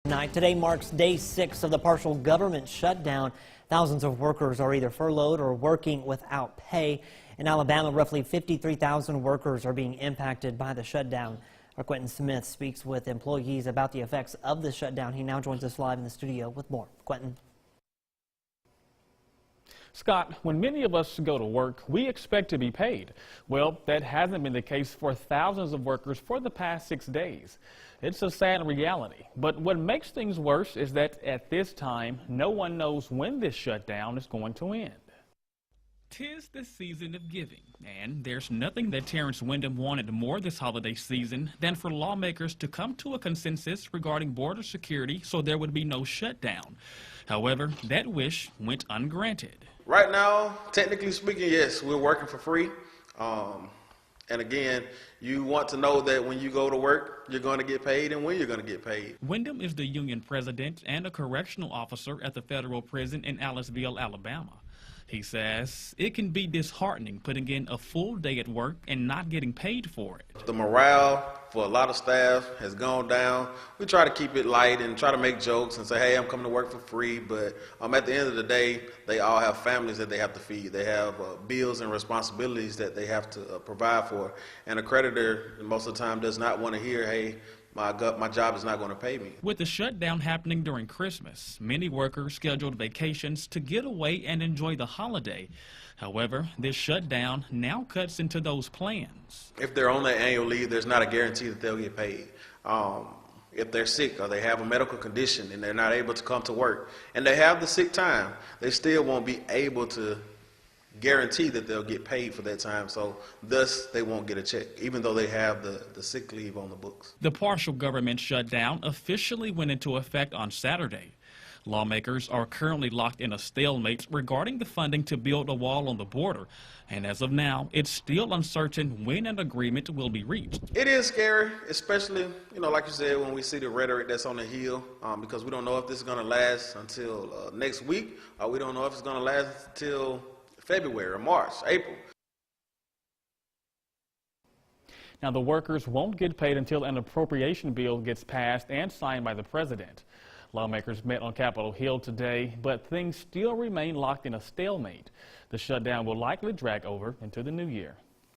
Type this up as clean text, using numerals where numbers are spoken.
Today marks day 6 of the partial government shutdown. Thousands of workers are either furloughed or working without pay. In Alabama, roughly 53,000 workers are being impacted by the shutdown. Our Quentin Smith speaks with employees about the effects of the shutdown. He now joins us live in the studio with more. Quentin. Scott, when many of us go to work, we expect to be paid. Well, that hasn't been the case for thousands of workers for the past 6 days. It's a sad reality. But what makes things worse is that at this time, no one knows when this shutdown is going to end. 'Tis the season of giving, and there's nothing that Terrence Wyndham wanted more this holiday season than for lawmakers to come to a consensus regarding border security so there would be no shutdown. However, that wish went ungranted. Right now, technically speaking, yes, we're working for free. And again, you want to know that when you go to work, you're going to get paid and when you're going to get paid. Wyndham is the union president and a correctional officer at the federal prison in Aliceville, Alabama. He says it can be disheartening putting in a full day at work and not getting paid for it. The morale for a lot of staff has gone down. We try to keep it light and try to make jokes and say, hey, I'm coming to work for free. But at the end of the day, they all have families that they have to feed. They have bills and responsibilities that they have to provide for. And a creditor, most of the time, does not want to hear, hey, my job is not going to pay me. With the shutdown happening during Christmas, many workers scheduled vacations to get away and enjoy the holiday. However, this shutdown now cuts into those plans. If they're on their annual leave, there's not a guarantee that they'll get paid. If they're sick or they have a medical condition and they're not able to come to work and they have the sick time, they still won't be able to guarantee that they'll get paid for that time, so thus they won't get a check, even though they have the sick leave on the books. The partial government shutdown officially went into effect on Saturday. Lawmakers are currently locked in a stalemate regarding the funding to build a wall on the border, and as of now, it's still uncertain when an agreement will be reached. It is scary, especially, like you said, when we see the rhetoric that's on the Hill, because we don't know if this is going to last until next week, or we don't know if it's going to last until February or March, April. Now, the workers won't get paid until an appropriation bill gets passed and signed by the president. Lawmakers met on Capitol Hill today, but things still remain locked in a stalemate. The shutdown will likely drag over into the new year.